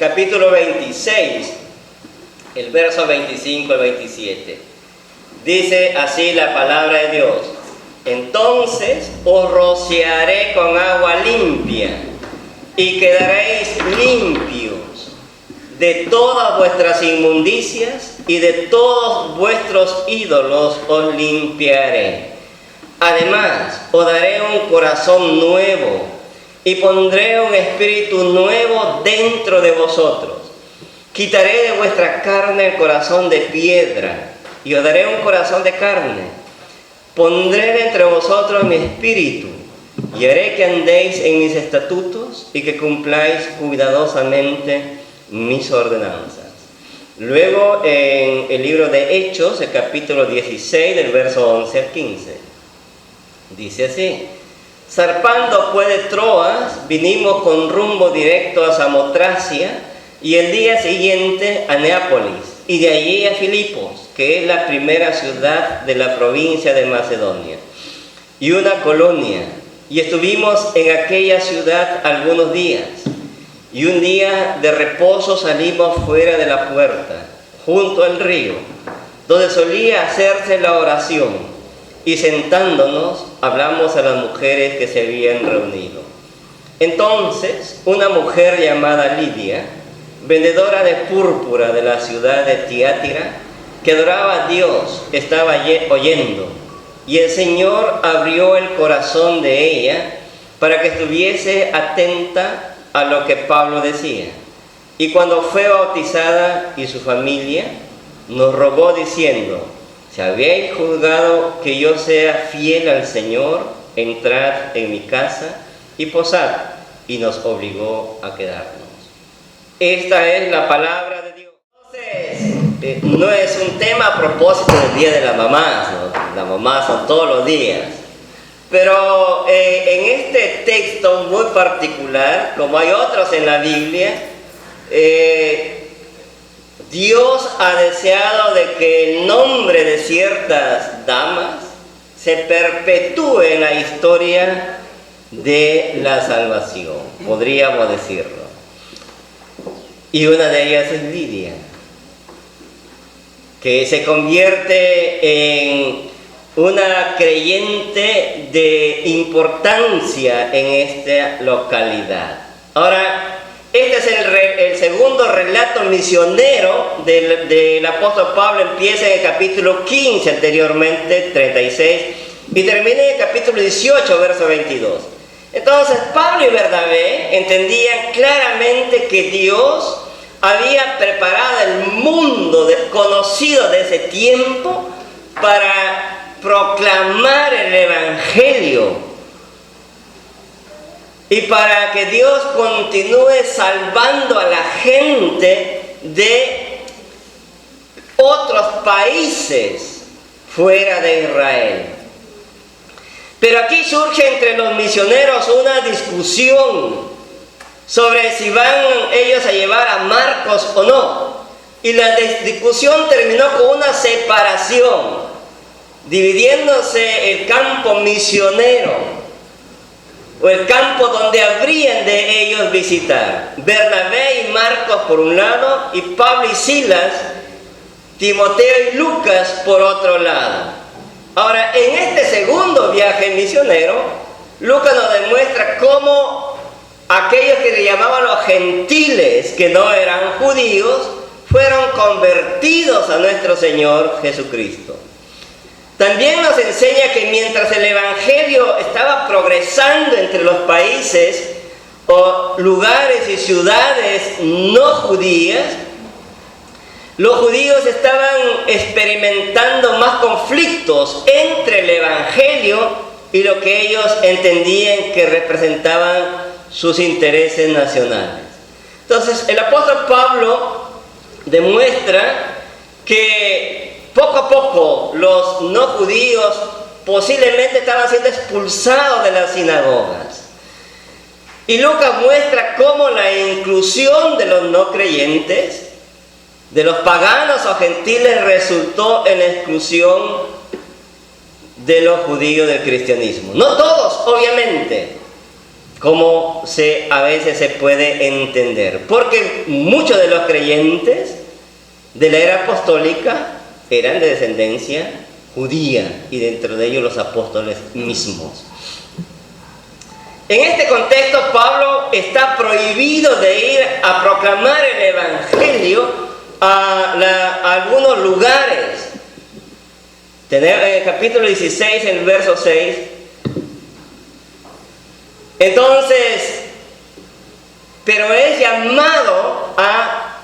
capítulo 26, el verso 25 al 27. Dice así la palabra de Dios: entonces os rociaré con agua limpia y quedaréis limpios de todas vuestras inmundicias, y de todos vuestros ídolos os limpiaré. Además, os daré un corazón nuevo y pondré un espíritu nuevo dentro de vosotros. Quitaré de vuestra carne el corazón de piedra y os daré un corazón de carne. Pondré entre vosotros mi espíritu y haré que andéis en mis estatutos y que cumpláis cuidadosamente mis ordenanzas. Luego en el libro de Hechos, el capítulo 16, del verso 11 al 15, dice así: zarpando pues de Troas, vinimos con rumbo directo a Samotracia, y el día siguiente a Neápolis, y de allí a Filipos, que es la primera ciudad de la provincia de Macedonia, y una colonia, y estuvimos en aquella ciudad algunos días. Y un día de reposo salimos fuera de la puerta, junto al río, donde solía hacerse la oración, y sentándonos hablamos a las mujeres que se habían reunido. Entonces una mujer llamada Lidia, vendedora de púrpura de la ciudad de Tiatira, que adoraba a Dios, estaba oyendo, y el Señor abrió el corazón de ella para que estuviese atenta a lo que Pablo decía. Y cuando fue bautizada y su familia, nos rogó diciendo: si habéis juzgado que yo sea fiel al Señor, entrad en mi casa y posad. Y nos obligó a quedarnos. Esta es la palabra de Dios. Entonces, no es un tema a propósito del Día de las Mamás, ¿no? Las mamás son todos los días. Pero en este texto muy particular, como hay otros en la Biblia, Dios ha deseado de que el nombre de ciertas damas se perpetúe en la historia de la salvación, podríamos decirlo. Y una de ellas es Lidia, que se convierte en una creyente de importancia en esta localidad. Ahora, este es el segundo relato misionero del apóstol Pablo. Empieza en el capítulo 15 anteriormente, 36, y termina en el capítulo 18, verso 22. Entonces, Pablo y Bernabé entendían claramente que Dios había preparado el mundo conocido de ese tiempo para proclamar el Evangelio y para que Dios continúe salvando a la gente de otros países fuera de Israel. Pero aquí surge entre los misioneros una discusión sobre si van ellos a llevar a Marcos o no. Y la discusión terminó con una separación, dividiéndose el campo misionero, o el campo donde habrían de ellos visitar. Bernabé y Marcos por un lado, y Pablo y Silas, Timoteo y Lucas por otro lado. Ahora, en este segundo viaje misionero, Lucas nos demuestra cómo aquellos que le llamaban los gentiles, que no eran judíos, fueron convertidos a nuestro Señor Jesucristo. También nos enseña que mientras el Evangelio estaba progresando entre los países o lugares y ciudades no judías, los judíos estaban experimentando más conflictos entre el Evangelio y lo que ellos entendían que representaban sus intereses nacionales. Entonces, el apóstol Pablo demuestra que poco a poco los no judíos posiblemente estaban siendo expulsados de las sinagogas. Y Lucas muestra cómo la inclusión de los no creyentes, de los paganos o gentiles, resultó en la exclusión de los judíos del cristianismo. No todos, obviamente. como a veces se puede entender. Porque muchos de los creyentes de la era apostólica eran de descendencia judía, y dentro de ellos los apóstoles mismos. En este contexto, Pablo está prohibido de ir a proclamar el Evangelio a algunos lugares. Tenemos en el capítulo 16, en el verso 6. Entonces, pero es llamado a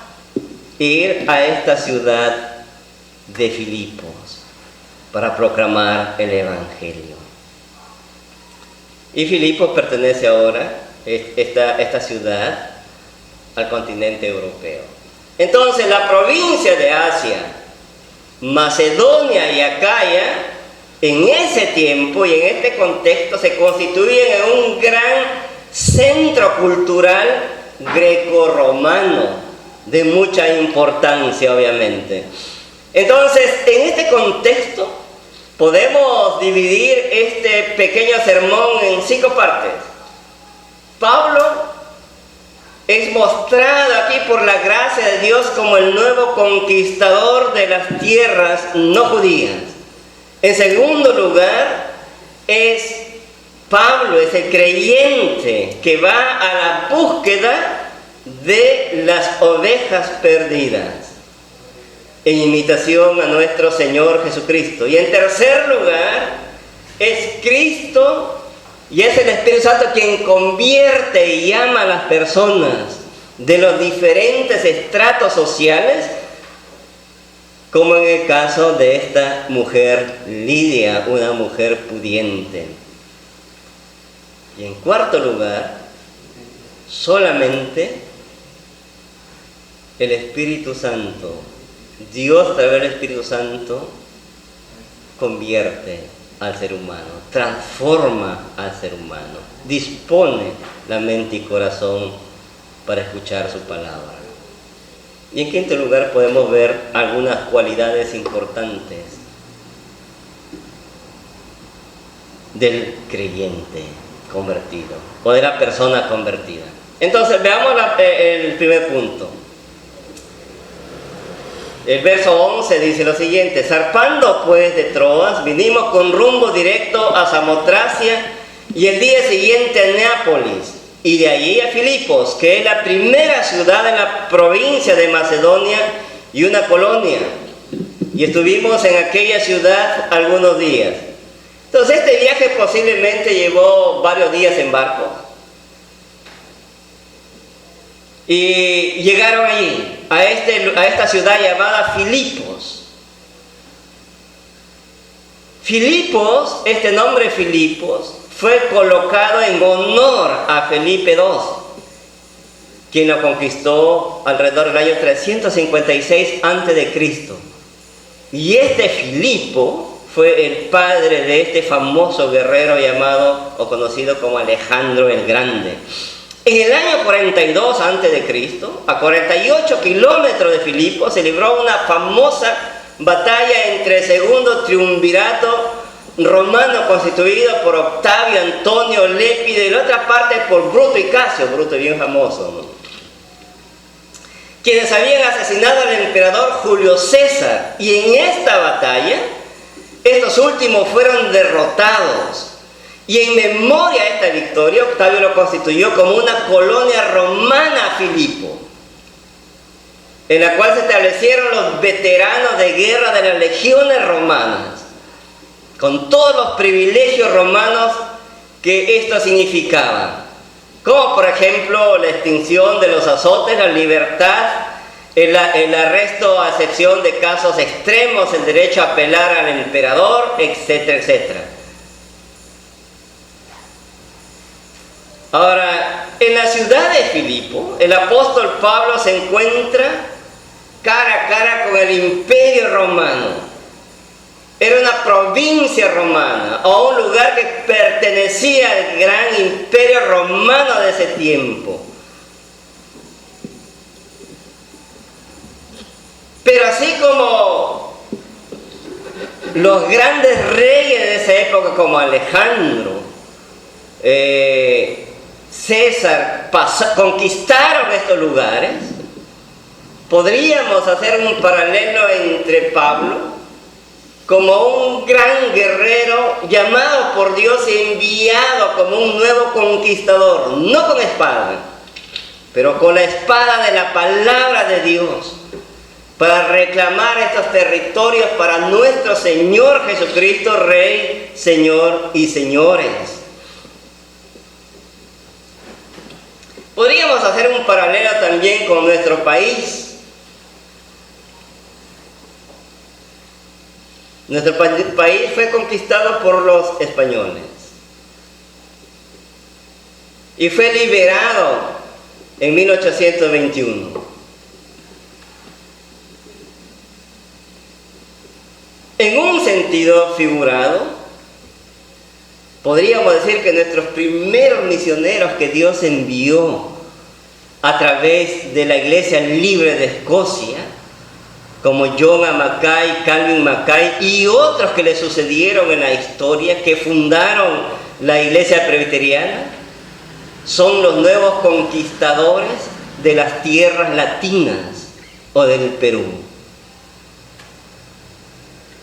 ir a esta ciudad de Filipos para proclamar el Evangelio. Y Filipos pertenece ahora, esta ciudad, al continente europeo. Entonces, la provincia de Asia, Macedonia y Acaya, en ese tiempo y en este contexto se constituyen en un gran centro cultural greco-romano, de mucha importancia, obviamente. Entonces, en este contexto, podemos dividir este pequeño sermón en 5 partes. Pablo es mostrado aquí por la gracia de Dios como el nuevo conquistador de las tierras no judías. En segundo lugar, Pablo es el creyente que va a la búsqueda de las ovejas perdidas, en imitación a nuestro Señor Jesucristo. Y en tercer lugar, es Cristo y es el Espíritu Santo quien convierte y llama a las personas de los diferentes estratos sociales, como en el caso de esta mujer Lidia, una mujer pudiente. Y en cuarto lugar, solamente el Espíritu Santo, Dios a través del Espíritu Santo, convierte al ser humano, transforma al ser humano, dispone la mente y corazón para escuchar su palabra. Y en quinto lugar podemos ver algunas cualidades importantes del creyente convertido o de la persona convertida. Entonces veamos el primer punto. El verso 11 dice lo siguiente: zarpando pues de Troas, vinimos con rumbo directo a Samotracia y el día siguiente a Neápolis, y de allí a Filipos, que es la primera ciudad en la provincia de Macedonia y una colonia. Y estuvimos en aquella ciudad algunos días. Entonces este viaje posiblemente llevó varios días en barco. Y llegaron allí, a esta ciudad llamada Filipos. Filipos, este nombre Filipos, fue colocado en honor a Felipe II, quien lo conquistó alrededor del año 356 a.C. Y este Filipo fue el padre de este famoso guerrero llamado o conocido como Alejandro el Grande. En el año 42 a.C., a 48 kilómetros de Filipos, se libró una famosa batalla entre el segundo triunvirato romano constituido por Octavio, Antonio, Lépido, y la otra parte por Bruto y Casio. Bruto bien famoso, ¿no?, quienes habían asesinado al emperador Julio César. Y en esta batalla, estos últimos fueron derrotados. Y en memoria de esta victoria, Octavio lo constituyó como una colonia romana a Filipo, en la cual se establecieron los veteranos de guerra de las legiones romanas, con todos los privilegios romanos que esto significaba, como por ejemplo la extinción de los azotes, la libertad, el arresto a excepción de casos extremos, el derecho a apelar al emperador, etcétera, etcétera. Ahora, en la ciudad de Filipo, el apóstol Pablo se encuentra cara a cara con el imperio romano. Era una provincia romana, o un lugar que pertenecía al gran imperio romano de ese tiempo. Pero así como los grandes reyes de esa época, como Alejandro, César conquistaron estos lugares, podríamos hacer un paralelo entre Pablo como un gran guerrero llamado por Dios y enviado como un nuevo conquistador, no con espada, pero con la espada de la palabra de Dios, para reclamar estos territorios para nuestro Señor Jesucristo, Rey, Señor y señores. Podríamos hacer un paralelo también con nuestro país. Nuestro país fue conquistado por los españoles y fue liberado en 1821. En un sentido figurado, podríamos decir que nuestros primeros misioneros que Dios envió a través de la Iglesia Libre de Escocia, como John Mackay, Calvin Mackay y otros que le sucedieron en la historia, que fundaron la Iglesia Presbiteriana, son los nuevos conquistadores de las tierras latinas o del Perú,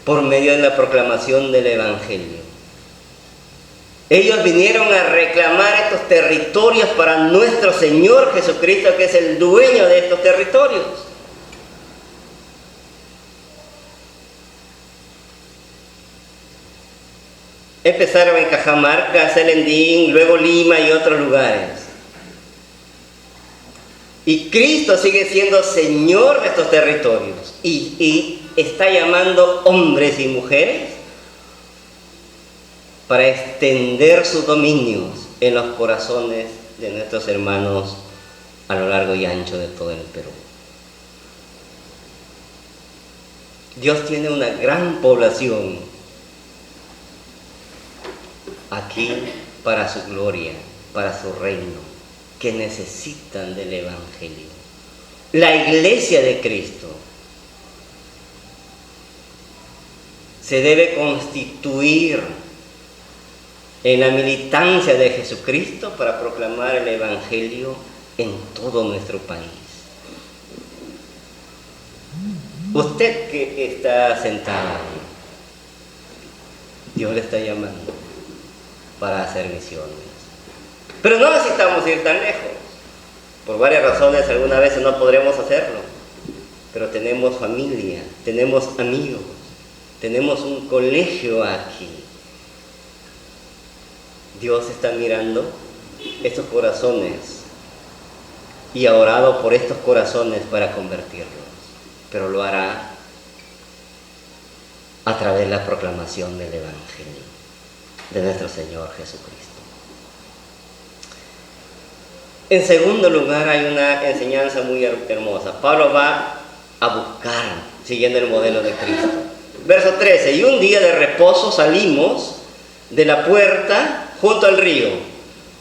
por medio de la proclamación del Evangelio. Ellos vinieron a reclamar estos territorios para nuestro Señor Jesucristo, que es el dueño de estos territorios. Empezaron en Cajamarca, Celendín, luego Lima y otros lugares. Y Cristo sigue siendo Señor de estos territorios y está llamando hombres y mujeres para extender sus dominios en los corazones de nuestros hermanos a lo largo y ancho de todo el Perú. Dios tiene una gran población aquí para su gloria, para su reino, que necesitan del Evangelio. La Iglesia de Cristo se debe constituir en la militancia de Jesucristo para proclamar el Evangelio en todo nuestro país. Usted que está sentado ahí, Dios le está llamando para hacer misiones. Pero no necesitamos ir tan lejos. Por varias razones, algunas veces no podremos hacerlo. Pero tenemos familia, tenemos amigos, tenemos un colegio aquí. Dios está mirando estos corazones y ha orado por estos corazones para convertirlos. Pero lo hará a través de la proclamación del Evangelio de nuestro Señor Jesucristo. En segundo lugar, hay una enseñanza muy hermosa. Pablo va a buscar, siguiendo el modelo de Cristo. Verso 13: y un día de reposo salimos de la puerta junto al río,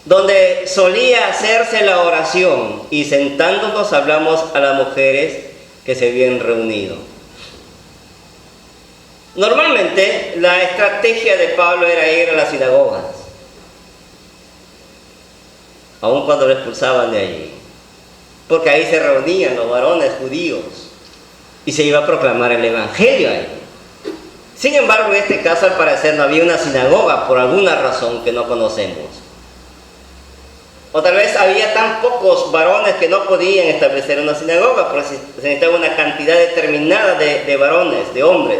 donde solía hacerse la oración, y sentándonos hablamos a las mujeres que se habían reunido. Normalmente la estrategia de Pablo era ir a las sinagogas, aun cuando lo expulsaban de allí, porque ahí se reunían los varones judíos y se iba a proclamar el Evangelio ahí. Sin embargo, en este caso al parecer no había una sinagoga por alguna razón que no conocemos. O tal vez había tan pocos varones que no podían establecer una sinagoga, porque se necesitaba una cantidad determinada de varones, de hombres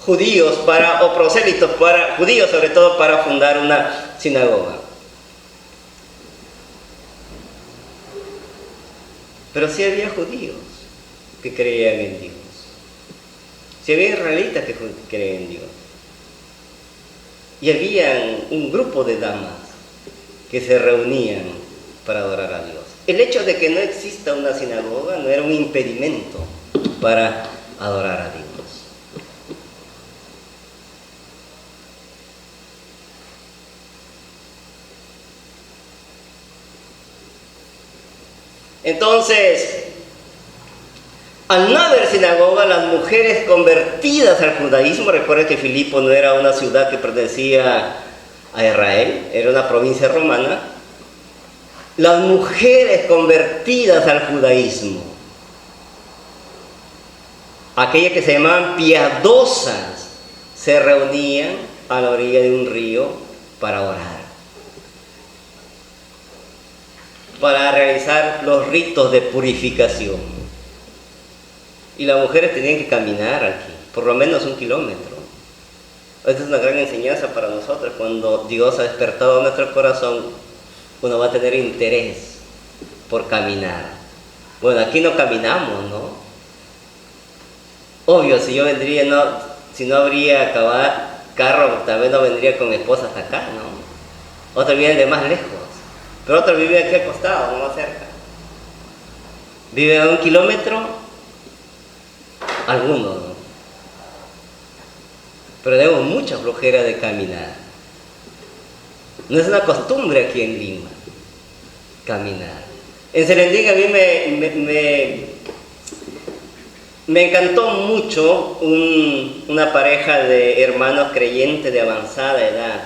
judíos o prosélitos judíos sobre todo, para fundar una sinagoga. Pero sí había judíos que creían en Dios. Sí había israelitas que creían en Dios. Y había un grupo de damas que se reunían para adorar a Dios. El hecho de que no exista una sinagoga no era un impedimento para adorar a Dios. Entonces, al no haber sinagoga, las mujeres convertidas al judaísmo, recuerden que Filipo no era una ciudad que pertenecía a Israel, era una provincia romana, las mujeres convertidas al judaísmo, aquellas que se llamaban piadosas, se reunían a la orilla de un río para orar, para realizar los ritos de purificación. Y las mujeres tenían que caminar aquí, por lo menos 1 kilómetro. Esta es una gran enseñanza para nosotros. Cuando Dios ha despertado nuestro corazón, uno va a tener interés por caminar. Bueno, aquí no caminamos, ¿no? Obvio, si yo vendría, si no habría carro, tal vez no vendría con mi esposa hasta acá, ¿no? Otros vienen de más lejos, pero otros viven aquí al costado, no más cerca. Viven a 1 kilómetro, algunos, ¿no? Pero tenemos mucha flojera de caminar. No es una costumbre aquí en Lima, caminar. En Serendín a mí me encantó mucho una pareja de hermanos creyentes de avanzada edad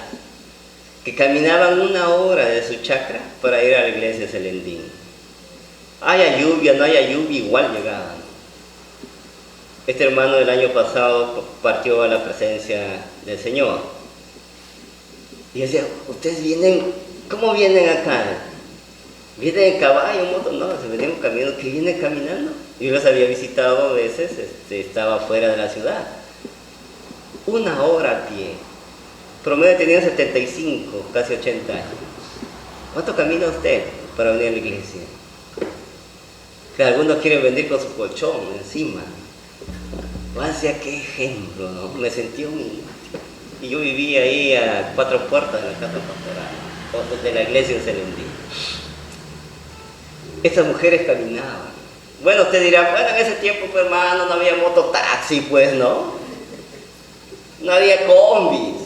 que caminaban 1 hora de su chacra para ir a la iglesia de Serendín. Haya lluvia, no haya lluvia, igual llegaban. Este hermano el año pasado partió a la presencia del Señor. Y decía, ¿ustedes vienen? ¿Cómo vienen acá? ¿Vienen en caballo, en moto? No, se venían caminando. ¿Qué vienen caminando? Yo los había visitado 2 veces, estaba fuera de la ciudad. 1 hora a pie. Promedio tenían 75, casi 80 años. ¿Cuánto camina usted para venir a la iglesia? Que algunos quieren venir con su colchón encima. Hacia qué ejemplo, ¿no? Me sentí y yo vivía ahí a 4 puertas de la casa pastoral, de la iglesia en Serendín. Estas mujeres caminaban. Bueno, usted dirá, bueno, en ese tiempo, pues, hermano, no había mototaxi, pues, ¿no? No había combis.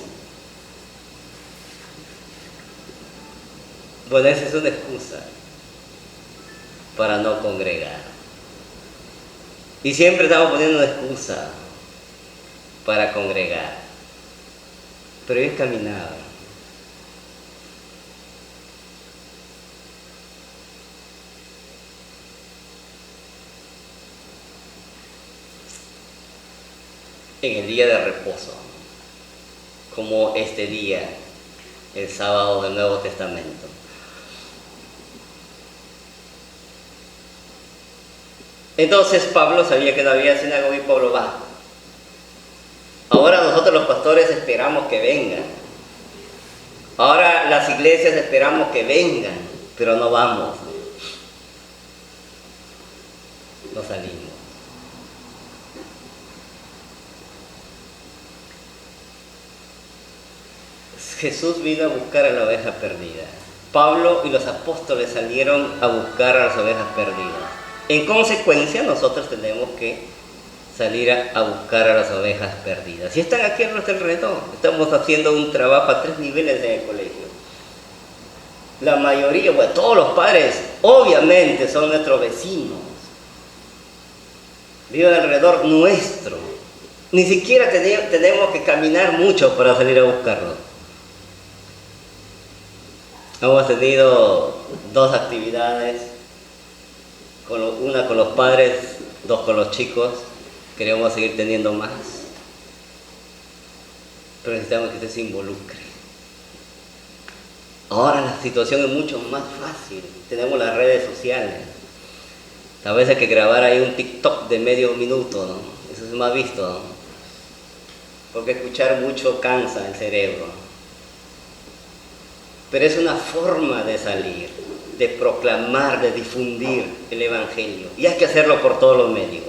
Bueno, esa es una excusa para no congregar. Y siempre estamos poniendo una excusa para congregar. Pero ellos caminaban. En el día de reposo, como este día, el sábado del Nuevo Testamento. Entonces Pablo sabía que no había sinagoga y Pablo va. Ahora nosotros los pastores esperamos que vengan. Ahora las iglesias esperamos que vengan, pero no vamos. No salimos. Jesús vino a buscar a la oveja perdida. Pablo y los apóstoles salieron a buscar a las ovejas perdidas. En consecuencia, nosotros tenemos que salir a buscar a las ovejas perdidas. Y están aquí a nuestro alrededor. Estamos haciendo un trabajo a 3 niveles en el colegio. La mayoría, bueno, todos los padres, obviamente, son nuestros vecinos. Viven alrededor nuestro. Ni siquiera tenemos que caminar mucho para salir a buscarlos. Hemos tenido 2 actividades. Una con los padres, 2 con los chicos. Queremos seguir teniendo más. Pero necesitamos que usted se involucre. Ahora la situación es mucho más fácil. Tenemos las redes sociales. Tal vez hay que grabar ahí un TikTok de medio minuto, ¿no? Eso es más visto, ¿no? Porque escuchar mucho cansa el cerebro. Pero es una forma de salir, de proclamar, de difundir el Evangelio. Y hay que hacerlo por todos los medios.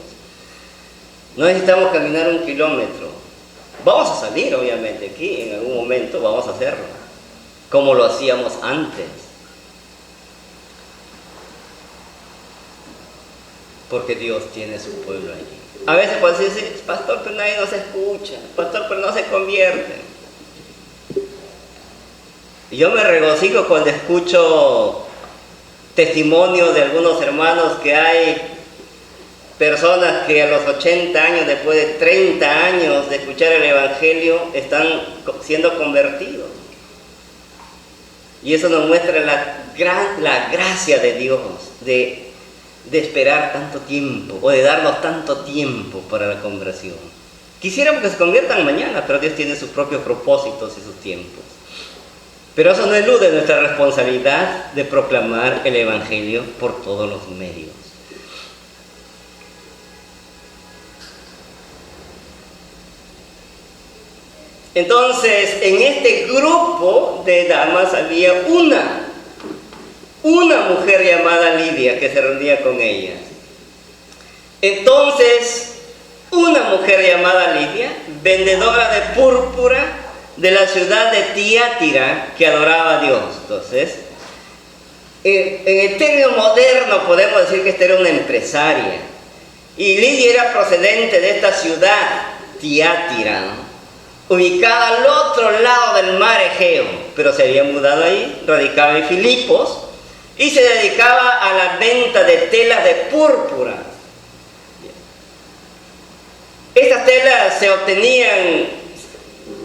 No necesitamos caminar 1 kilómetro. Vamos a salir, obviamente, aquí en algún momento vamos a hacerlo, como lo hacíamos antes. Porque Dios tiene su pueblo allí. A veces puede decir, pastor, pero nadie nos escucha. Pastor, pero no se convierte. Yo me regocijo cuando escucho testimonios de algunos hermanos que hay personas que a los 80 años, después de 30 años de escuchar el Evangelio, están siendo convertidos. Y eso nos muestra la gracia de Dios de esperar tanto tiempo o de darnos tanto tiempo para la conversión. Quisiéramos que se conviertan mañana, pero Dios tiene sus propios propósitos y sus tiempos. Pero eso no elude nuestra responsabilidad de proclamar el Evangelio por todos los medios. Entonces, en este grupo de damas había una mujer llamada Lidia que se reunía con ellas. Entonces, una mujer llamada Lidia, vendedora de púrpura de la ciudad de Tiatira, que adoraba a Dios. Entonces, en el término moderno podemos decir que esta era una empresaria. Y Lidia era procedente de esta ciudad, Tiatira, ubicada al otro lado del mar Egeo, pero se había mudado ahí, radicaba en Filipos, y se dedicaba a la venta de telas de púrpura. Estas telas se obtenían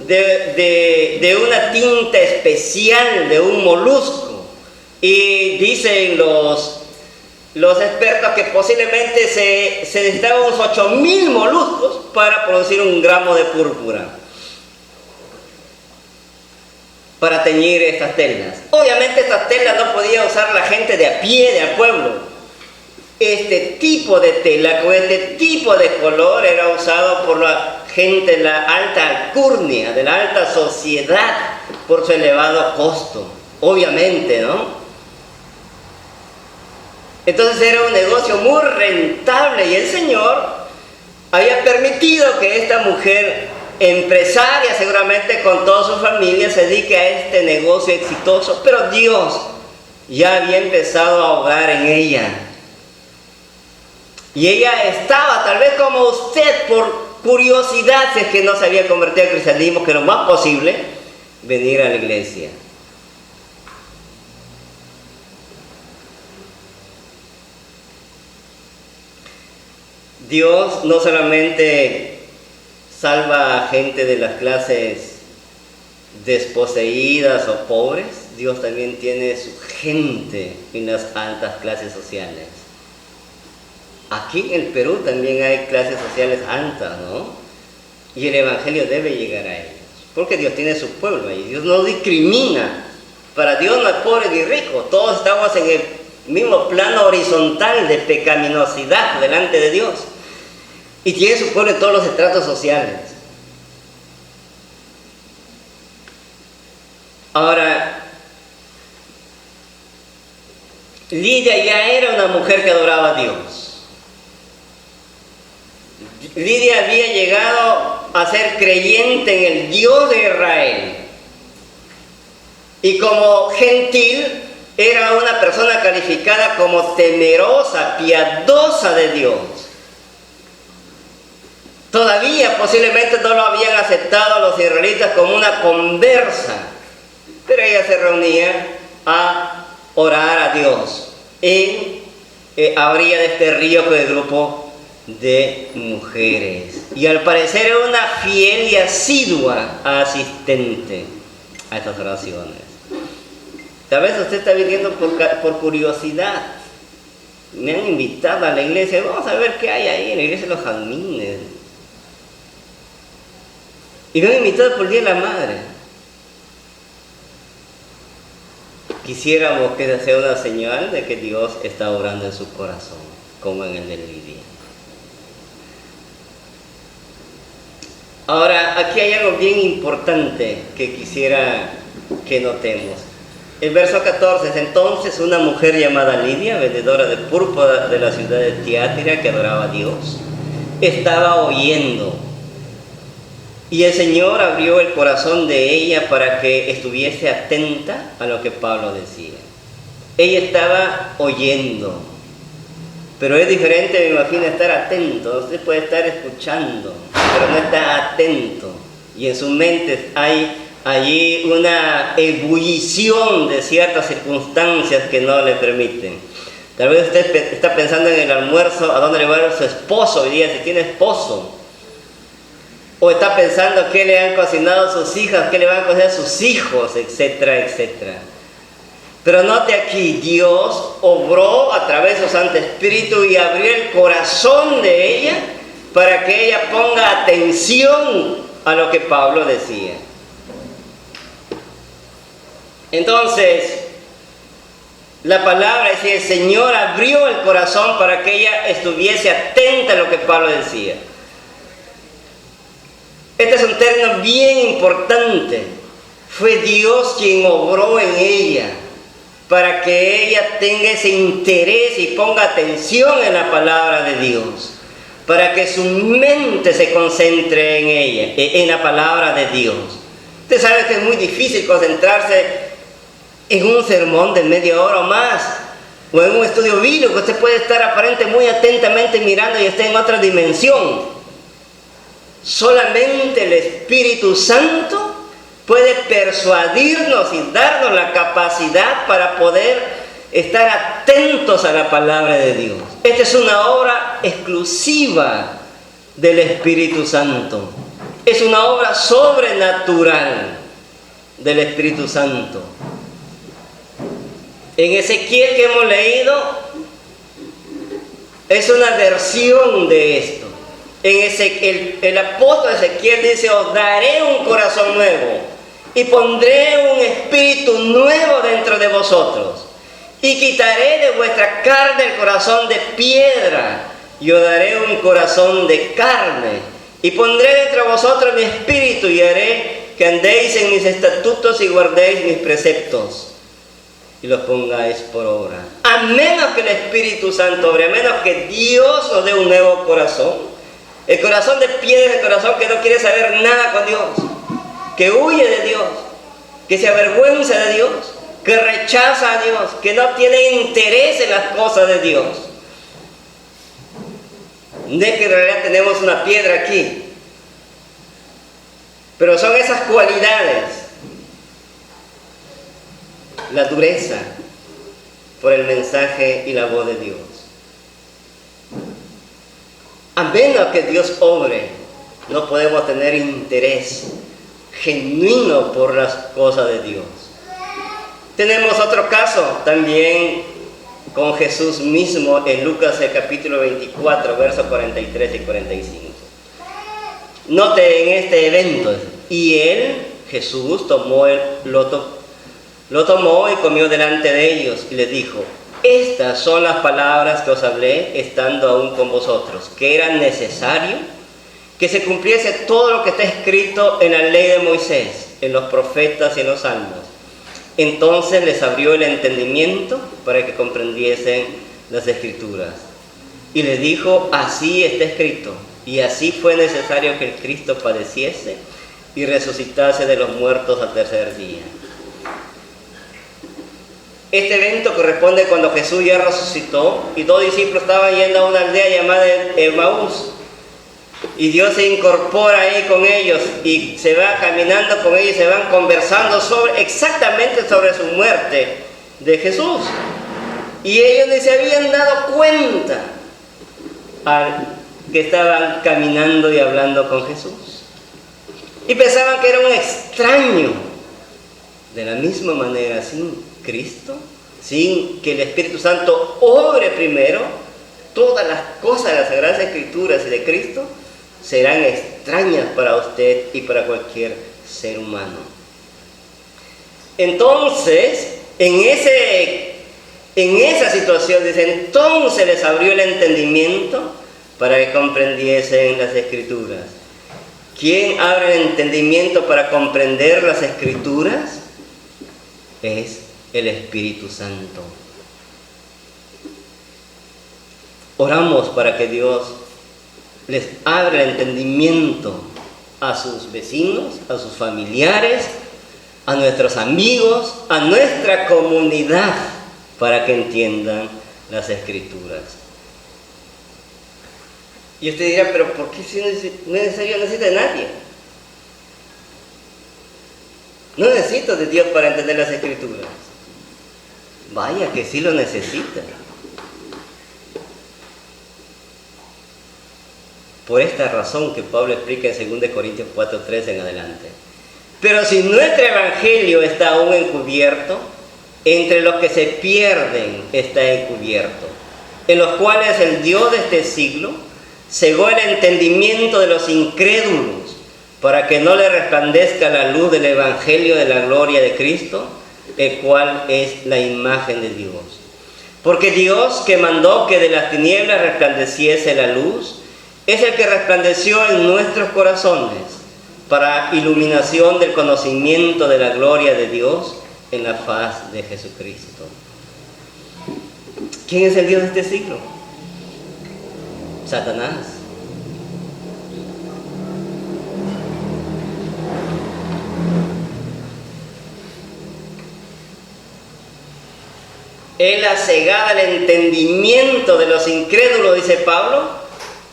de una tinta especial, de un molusco, y dicen los expertos que posiblemente se necesitaban unos 8.000 moluscos para producir 1 gramo de púrpura, para teñir estas telas. Obviamente estas telas no podía usar la gente de a pie del pueblo. Este tipo de tela con este tipo de color era usado por la gente de la alta alcurnia, de la alta sociedad, por su elevado costo, obviamente, ¿no? Entonces era un negocio muy rentable y el Señor había permitido que esta mujer empresaria, seguramente con toda su familia, se dedique a este negocio exitoso, pero Dios ya había empezado a obrar en ella. Y ella estaba, tal vez como usted, por curiosidad, si es que no se había convertido al cristianismo, que lo más posible, venir a la iglesia. Dios no solamente salva a gente de las clases desposeídas o pobres, Dios también tiene su gente en las altas clases sociales. Aquí en el Perú también hay clases sociales altas, ¿no? Y el Evangelio debe llegar a ellos, porque Dios tiene su pueblo ahí. Dios no discrimina. Para Dios no hay pobre ni rico. Todos estamos en el mismo plano horizontal de pecaminosidad delante de Dios. Y tiene su pueblo en todos los estratos sociales. Ahora, Lidia ya era una mujer que adoraba a Dios. Lidia había llegado a ser creyente en el Dios de Israel. Y como gentil, era una persona calificada como temerosa, piadosa de Dios. Todavía posiblemente no lo habían aceptado los israelitas como una conversa, pero ella se reunía a orar a Dios en a orilla de este río con el grupo de mujeres. Y al parecer era una fiel y asidua asistente a estas oraciones. Tal vez usted está viniendo por curiosidad. Me han invitado a la iglesia, vamos a ver qué hay ahí en la iglesia de los jazmines. Y me han invitado por el Día de la Madre. Quisiéramos que esa sea una señal de que Dios está obrando en su corazón, como en el de Lidia. Ahora, aquí hay algo bien importante que quisiera que notemos. El verso 14 es: entonces una mujer llamada Lidia, vendedora de púrpura de la ciudad de Tiatira, que adoraba a Dios, estaba oyendo. Y el Señor abrió el corazón de ella para que estuviese atenta a lo que Pablo decía. Ella estaba oyendo. Pero es diferente, me imagino, estar atento. Usted puede estar escuchando, pero no está atento. Y en su mente hay allí una ebullición de ciertas circunstancias que no le permiten. Tal vez usted está pensando en el almuerzo, a dónde le va a dar su esposo hoy día, si tiene esposo. O está pensando qué le han cocinado sus hijas, qué le van a cocinar sus hijos, etcétera, etcétera. Pero note aquí, Dios obró a través de su Santo Espíritu y abrió el corazón de ella para que ella ponga atención a lo que Pablo decía. Entonces, la palabra es que el Señor abrió el corazón para que ella estuviese atenta a lo que Pablo decía. Este es un término bien importante. Fue Dios quien obró en ella para que ella tenga ese interés y ponga atención en la palabra de Dios, para que su mente se concentre en ella, en la palabra de Dios. Usted sabe que es muy difícil concentrarse en un sermón de media hora o más, o en un estudio bíblico. Usted puede estar aparente muy atentamente mirando y está en otra dimensión. Solamente el Espíritu Santo puede persuadirnos y darnos la capacidad para poder estar atentos a la palabra de Dios. Esta es una obra exclusiva del Espíritu Santo. Es una obra sobrenatural del Espíritu Santo. En Ezequiel que hemos leído, es una versión de esto. El apóstol Ezequiel dice: os daré un corazón nuevo y pondré un espíritu nuevo dentro de vosotros, y quitaré de vuestra carne el corazón de piedra, y os daré un corazón de carne, y pondré dentro de vosotros mi espíritu, y haré que andéis en mis estatutos y guardéis mis preceptos, y los pongáis por obra. A menos que el Espíritu Santo obre, a menos que Dios nos dé un nuevo corazón. El corazón de piedra es el corazón que no quiere saber nada con Dios, que huye de Dios, que se avergüenza de Dios, que rechaza a Dios, que no tiene interés en las cosas de Dios. No es que en realidad tenemos una piedra aquí, pero son esas cualidades: la dureza por el mensaje y la voz de Dios. A menos que Dios obre, no podemos tener interés genuino por las cosas de Dios. Tenemos otro caso también con Jesús mismo en Lucas el capítulo 24, versos 43 y 45. Note en este evento: y él, Jesús, lo tomó y comió delante de ellos, y les dijo: estas son las palabras que os hablé estando aún con vosotros, que era necesario que se cumpliese todo lo que está escrito en la ley de Moisés, en los profetas y en los salmos. Entonces les abrió el entendimiento para que comprendiesen las Escrituras. Y les dijo: así está escrito, y así fue necesario que el Cristo padeciese y resucitase de los muertos al tercer día. Este evento corresponde cuando Jesús ya resucitó y dos discípulos estaban yendo a una aldea llamada Emaús. Y Dios se incorpora ahí con ellos y se va caminando con ellos, se van conversando exactamente sobre su muerte de Jesús. Y ellos ni se habían dado cuenta que estaban caminando y hablando con Jesús. Y pensaban que era un extraño. De la misma manera, sin Cristo, sin que el Espíritu Santo obre primero, todas las cosas de las Sagradas Escrituras y de Cristo serán extrañas para usted y para cualquier ser humano. Entonces, en esa situación, dice: entonces les abrió el entendimiento para que comprendiesen las Escrituras. ¿Quién abre el entendimiento para comprender las Escrituras? Es el Espíritu Santo. Oramos para que Dios les abra el entendimiento a sus vecinos, a sus familiares, a nuestros amigos, a nuestra comunidad, para que entiendan las Escrituras. Y usted dirá: pero ¿por qué si no es necesario? No necesita de nadie. No necesito de Dios para entender las Escrituras. Vaya que sí lo necesita. Por esta razón que Pablo explica en 2 Corintios 4:13 en adelante. Pero si nuestro evangelio está aún encubierto, entre los que se pierden está encubierto, en los cuales el Dios de este siglo cegó el entendimiento de los incrédulos, para que no le resplandezca la luz del Evangelio de la gloria de Cristo, el cual es la imagen de Dios. Porque Dios, que mandó que de las tinieblas resplandeciese la luz, es el que resplandeció en nuestros corazones para iluminación del conocimiento de la gloria de Dios en la faz de Jesucristo. ¿Quién es el Dios de este siglo? Satanás. Él ha cegado el entendimiento de los incrédulos, dice Pablo,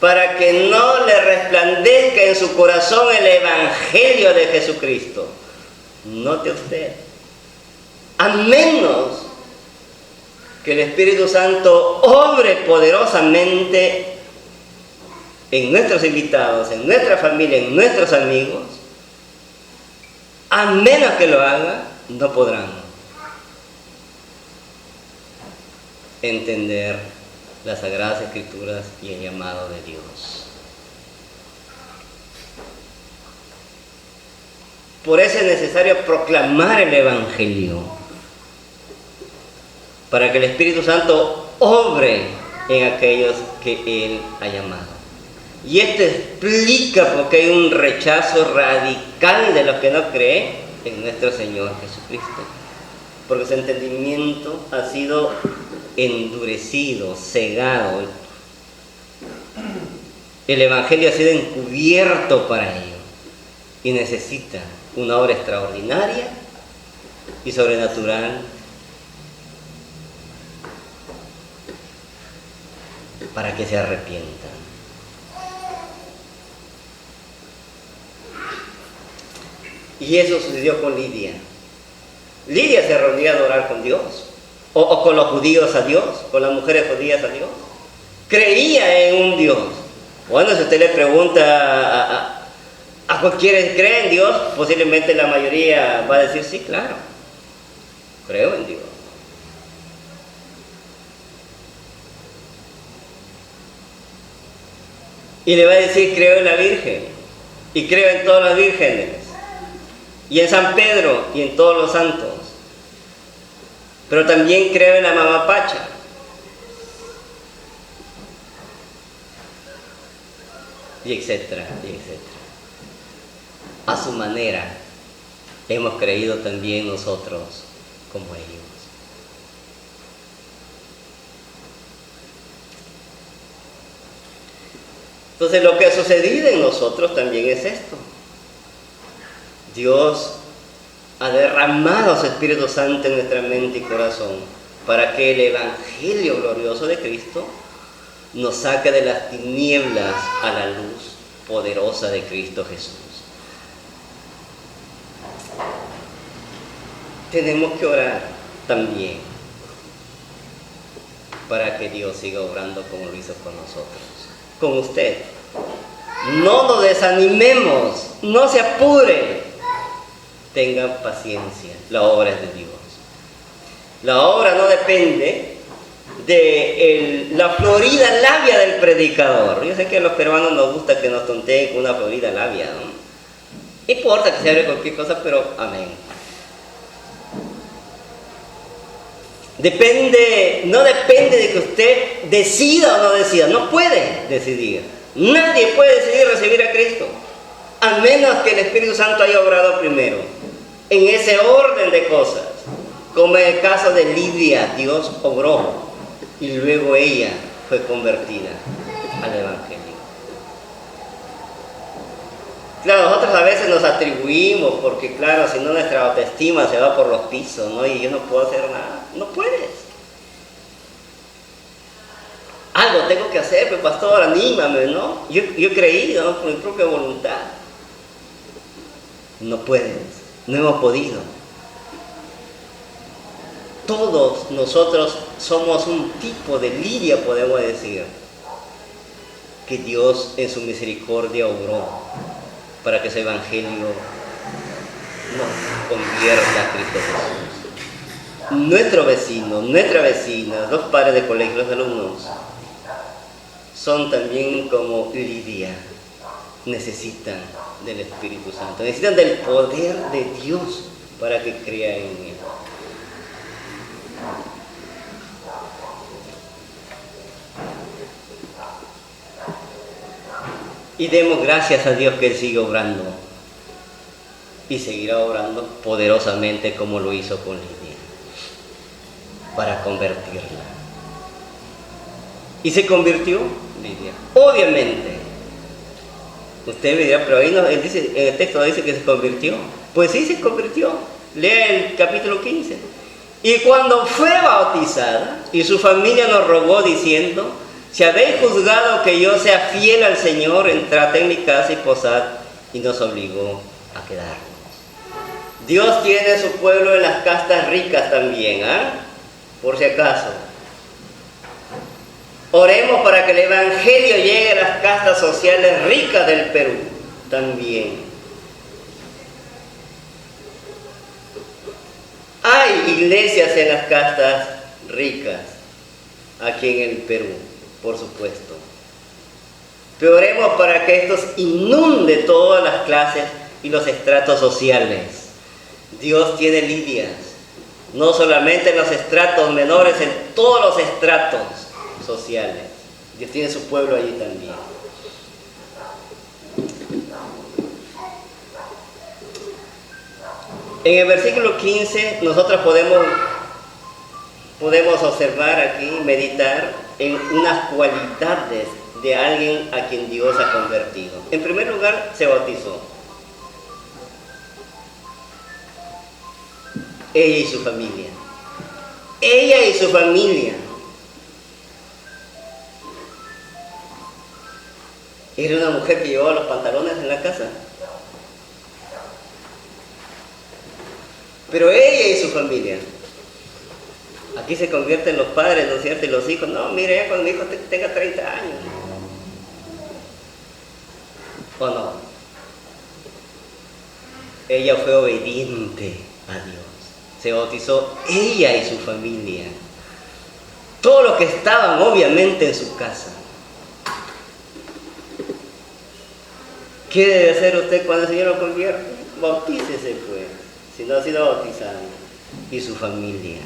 para que no le resplandezca en su corazón el Evangelio de Jesucristo. Note usted, a menos que el Espíritu Santo obre poderosamente en nuestros invitados, en nuestra familia, en nuestros amigos, a menos que lo haga, no podrán entender las Sagradas Escrituras y el llamado de Dios. Por eso es necesario proclamar el Evangelio, para que el Espíritu Santo obre en aquellos que Él ha llamado. Y esto explica por qué hay un rechazo radical de los que no creen en nuestro Señor Jesucristo. Porque su entendimiento ha sido endurecido, cegado. El Evangelio ha sido encubierto para ellos y necesita una obra extraordinaria y sobrenatural para que se arrepientan. Y eso sucedió con Lidia. Lidia se reunía a adorar con Dios, o con los judíos a Dios, con las mujeres judías a Dios. Creía en un Dios. Bueno, si usted le pregunta a cualquiera cree en Dios, posiblemente la mayoría va a decir, sí, claro, creo en Dios. Y le va a decir, creo en la Virgen, y creo en todas las vírgenes, y en San Pedro, y en todos los santos. Pero también creo en la Mamá Pacha. Y etcétera, y etcétera. A su manera hemos creído también nosotros como ellos. Entonces lo que ha sucedido en nosotros también es esto. Dios ha derramado su Espíritu Santo en nuestra mente y corazón para que el Evangelio glorioso de Cristo nos saque de las tinieblas a la luz poderosa de Cristo Jesús. Tenemos que orar también para que Dios siga obrando como lo hizo con nosotros, con usted. No nos desanimemos, no se apure. Tengan paciencia, la obra es de Dios. La obra no depende de la florida labia del predicador. Yo sé que a los peruanos nos gusta que nos tonteen con una florida labia, ¿no? No importa que se hable cualquier cosa, pero amén. No depende de que usted decida o no decida. No puede decidir. Nadie puede decidir recibir a Cristo, a menos que el Espíritu Santo haya obrado primero, en ese orden de cosas. Como en el caso de Lidia, Dios obró y luego ella fue convertida al Evangelio. Claro, nosotros a veces nos atribuimos, porque claro, si no nuestra autoestima se va por los pisos, ¿no? Y yo no puedo hacer nada. No puedes. Algo tengo que hacer, pues pastor, anímame, ¿no? Yo he creído, ¿no? Por mi propia voluntad. No puedes, no hemos podido. Todos nosotros somos un tipo de Lidia, podemos decir, que Dios en su misericordia obró para que ese Evangelio nos convierta a Cristo Jesús. nuestro vecino, nuestra vecina, los padres de colegio, los alumnos, son también como Lidia. Necesitan del Espíritu Santo, necesitan del poder de Dios para que crean en Él. Y demos gracias a Dios que Él sigue obrando y seguirá obrando poderosamente como lo hizo con Lidia para convertirla. Y se convirtió Lidia, obviamente. Usted me dirá, pero ahí no, él dice, en el texto no dice que se convirtió. Pues sí, se convirtió. Lea el capítulo 15. Y cuando fue bautizada, y su familia nos rogó diciendo: si habéis juzgado que yo sea fiel al Señor, entrad en mi casa y posad, y nos obligó a quedarnos. Dios tiene su pueblo en las castas ricas también, por si acaso. Oremos para que el Evangelio llegue a las castas sociales ricas del Perú también. Hay iglesias en las castas ricas aquí en el Perú, por supuesto. Pero oremos para que esto inunde todas las clases y los estratos sociales. Dios tiene Lidias, no solamente en los estratos menores, en todos los estratos sociales. Dios tiene su pueblo allí también. En el versículo 15 nosotros podemos observar aquí, meditar en unas cualidades de alguien a quien Dios ha convertido. En primer lugar, se bautizó. Ella y su familia. Ella y su familia. Era una mujer que llevaba los pantalones en la casa. Pero ella y su familia. Aquí se convierten los padres, ¿no es cierto? Y los hijos. No, mire, ya cuando mi hijo tenga 30 años. ¿O no? Ella fue obediente a Dios. Se bautizó ella y su familia. Todos los que estaban obviamente en su casa. ¿Qué debe hacer usted cuando el Señor lo convierte? Bautícese, pues, si no ha sido bautizado. Y su familia.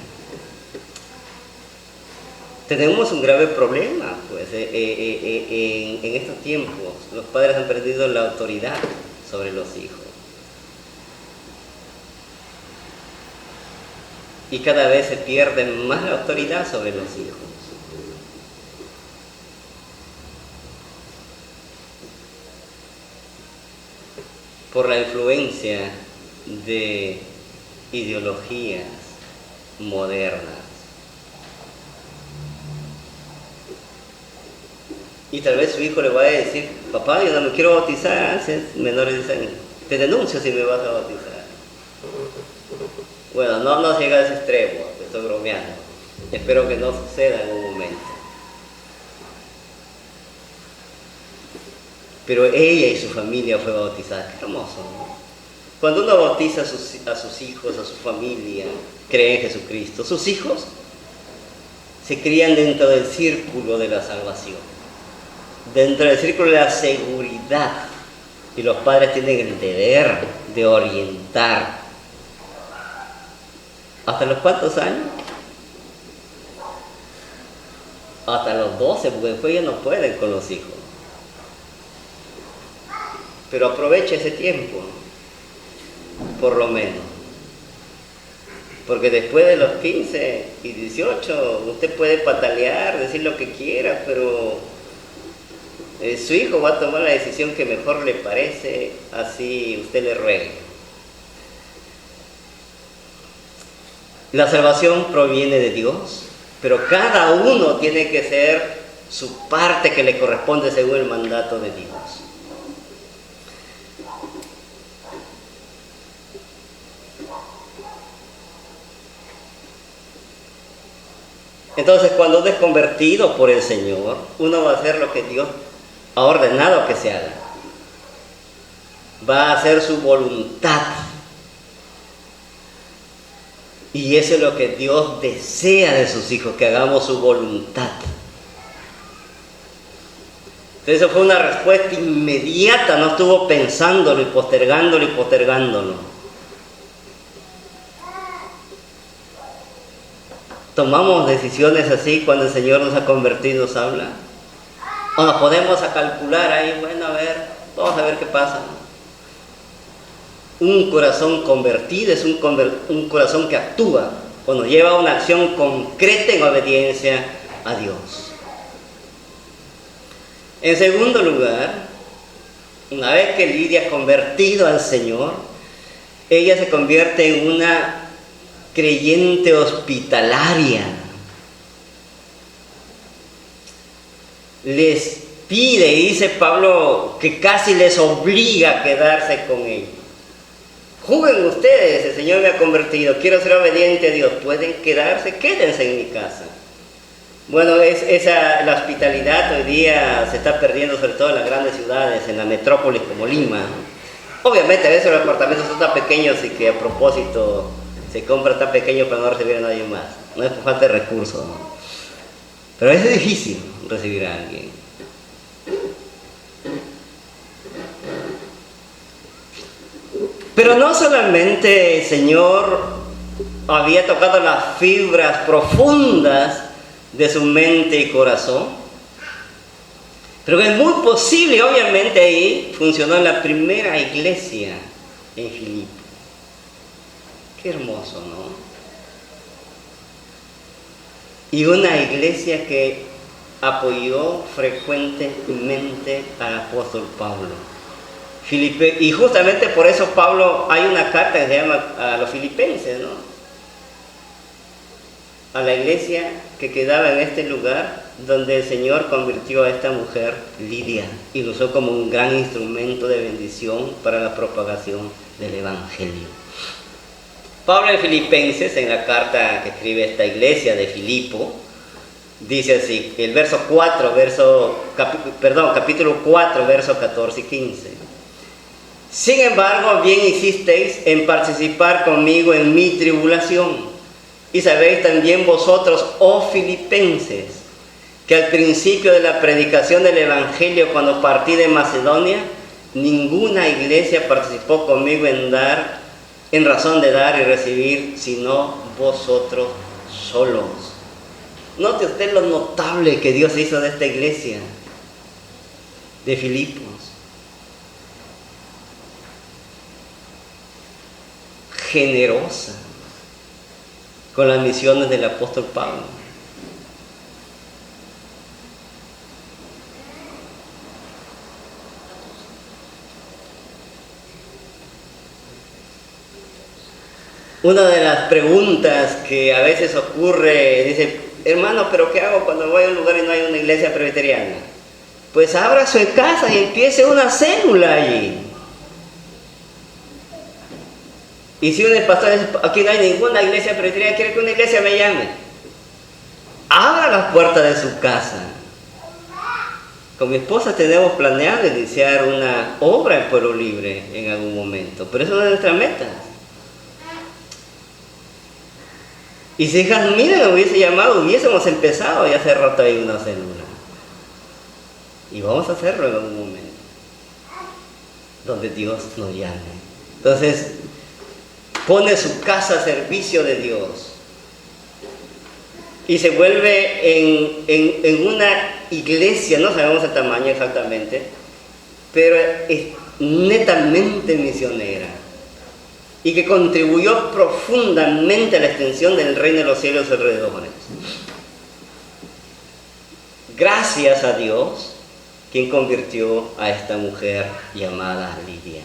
Tenemos un grave problema, pues, en estos tiempos. Los padres han perdido la autoridad sobre los hijos. Y cada vez se pierde más la autoridad sobre los hijos. Por la influencia de ideologías modernas. Y tal vez su hijo le va a decir: papá, yo no me quiero bautizar, menores dicen, te denuncio si me vas a bautizar. Bueno, no llega a ese extremo, estoy bromeando. Espero que no suceda en un momento. Pero ella y su familia fue bautizada. Qué hermoso, ¿no? Cuando uno bautiza a sus hijos, a su familia, cree en Jesucristo. Sus hijos se crían dentro del círculo de la salvación, dentro del círculo de la seguridad. Y los padres tienen el deber de orientar. ¿Hasta los cuántos años? Hasta los 12, porque después ya no pueden con los hijos. Pero aproveche ese tiempo, por lo menos. Porque después de los 15 y 18, usted puede patalear, decir lo que quiera, pero su hijo va a tomar la decisión que mejor le parece, así usted le ruegue. La salvación proviene de Dios, pero cada uno tiene que hacer su parte que le corresponde según el mandato de Dios. Entonces, cuando uno es convertido por el Señor, uno va a hacer lo que Dios ha ordenado que se haga. Va a hacer su voluntad. Y eso es lo que Dios desea de sus hijos, que hagamos su voluntad. Entonces eso fue una respuesta inmediata, no estuvo pensándolo y postergándolo. ¿Tomamos decisiones así cuando el Señor nos ha convertido, nos habla? ¿O nos podemos a calcular ahí, bueno, a ver, vamos a ver qué pasa? Un corazón convertido es un corazón que actúa o nos lleva a una acción concreta en obediencia a Dios. En segundo lugar, una vez que Lidia es convertida al Señor, ella se convierte en una creyente hospitalaria. Les pide, y dice Pablo, que casi les obliga a quedarse con ellos. Juzguen ustedes, el Señor me ha convertido, quiero ser obediente a Dios, pueden quedarse, quédense en mi casa. Bueno, la hospitalidad hoy día se está perdiendo, sobre todo en las grandes ciudades, en la metrópolis como Lima. Obviamente a veces los apartamentos son tan pequeños y que a propósito se compra tan pequeño para no recibir a nadie más. No es por falta de recursos, ¿no? Pero es difícil recibir a alguien. Pero no solamente el Señor había tocado las fibras profundas de su mente y corazón, pero es muy posible, obviamente ahí funcionó en la primera iglesia en Filipo. Qué hermoso, ¿no? Y una iglesia que apoyó frecuentemente al apóstol Pablo. Y justamente por eso Pablo, hay una carta que se llama a los filipenses, ¿no? A la iglesia que quedaba en este lugar donde el Señor convirtió a esta mujer, Lidia, y lo usó como un gran instrumento de bendición para la propagación del Evangelio. Pablo en Filipenses, en la carta que escribe esta iglesia de Filipo, dice así, el capítulo 4, versos 14 y 15. Sin embargo, bien hicisteis en participar conmigo en mi tribulación. Y sabéis también vosotros, oh filipenses, que al principio de la predicación del Evangelio, cuando partí de Macedonia, ninguna iglesia participó conmigo en razón de dar y recibir, sino vosotros solos. Note usted lo notable que Dios hizo de esta iglesia de Filipos. Generosa con las misiones del apóstol Pablo. Una de las preguntas que a veces ocurre, dice, hermano, ¿pero qué hago cuando voy a un lugar y no hay una iglesia presbiteriana? Pues abra su casa y empiece una célula allí. Y si un pastor dice, aquí no hay ninguna iglesia presbiteriana, quiere que una iglesia me llame, abra las puertas de su casa. Con mi esposa tenemos planeado iniciar una obra en Pueblo Libre en algún momento, pero eso no es nuestra meta. Y si hijas, miren, hubiese llamado, hubiésemos empezado ya hace rato ahí una célula. Y vamos a hacerlo en algún momento, donde Dios nos llame. Entonces, pone su casa a servicio de Dios y se vuelve en una iglesia, no sabemos el tamaño exactamente, pero es netamente misionera y que contribuyó profundamente a la extensión del reino de los cielos alrededores. Gracias a Dios, quien convirtió a esta mujer llamada Lidia.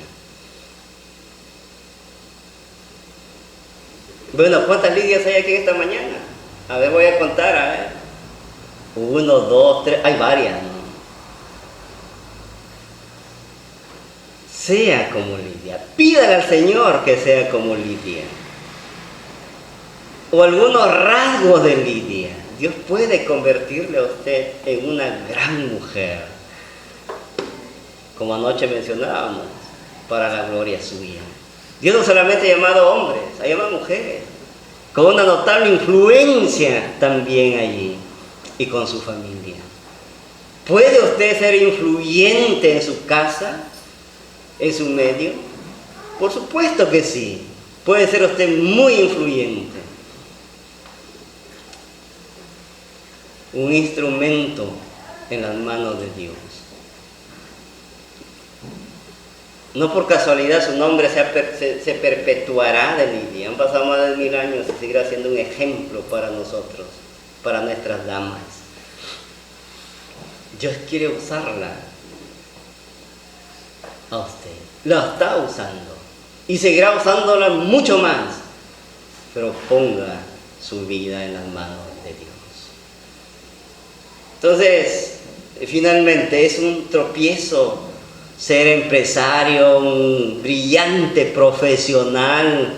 Bueno, ¿cuántas Lidias hay aquí esta mañana? A ver, voy a contar, a ver. 1, 2, 3, hay varias, ¿no? Sea como Lidia. Pídale al Señor que sea como Lidia. O algunos rasgos de Lidia. Dios puede convertirle a usted en una gran mujer. Como anoche mencionábamos, para la gloria suya. Dios no solamente ha llamado hombres, ha llamado mujeres. con una notable influencia también allí y con su familia. ¿Puede usted ser influyente en su casa, en su medio? Por supuesto que sí. Puede ser usted muy influyente. Un instrumento en las manos de Dios. No por casualidad su nombre se perpetuará de Lidia. Han pasado más de 1000 años y seguirá siendo un ejemplo para nosotros, para nuestras damas. Dios quiere usarla a usted. La está usando y seguirá usándola mucho más. Pero ponga su vida en las manos de Dios. Entonces, finalmente es un tropiezo ser empresario, un brillante profesional,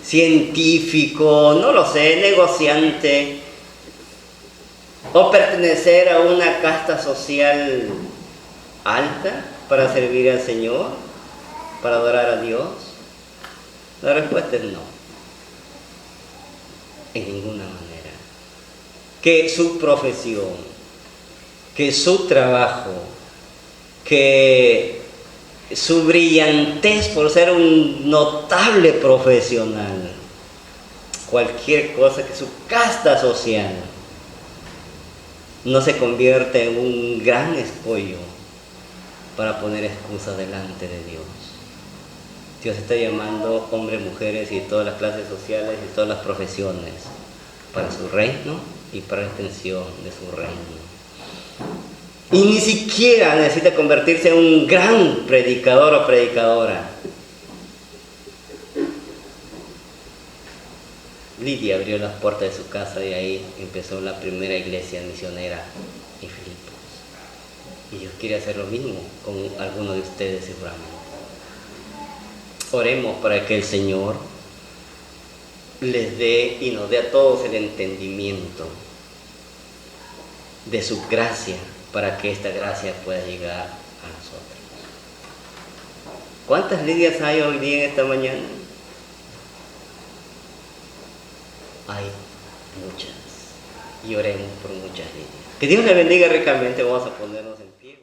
científico, no lo sé, negociante, o pertenecer a una casta social alta para servir al Señor, para adorar a Dios. La respuesta es no, en ninguna manera. Que su profesión, que su trabajo, que su brillantez por ser un notable profesional, cualquier cosa, que su casta social no se convierta en un gran escollo para poner excusa delante de Dios. Dios está llamando hombres, mujeres y todas las clases sociales y todas las profesiones para su reino y para la extensión de su reino. Y ni siquiera necesita convertirse en un gran predicador o predicadora. Lidia abrió las puertas de su casa y ahí empezó la primera iglesia misionera en Filipos. Y Dios quiere hacer lo mismo con algunos de ustedes seguramente. Oremos para que el Señor les dé y nos dé a todos el entendimiento de su gracia, para que esta gracia pueda llegar a nosotros. ¿Cuántas Lidias hay hoy día en esta mañana? Hay muchas. Y oremos por muchas Lidias. Que Dios le bendiga ricamente. Vamos a ponernos en pie.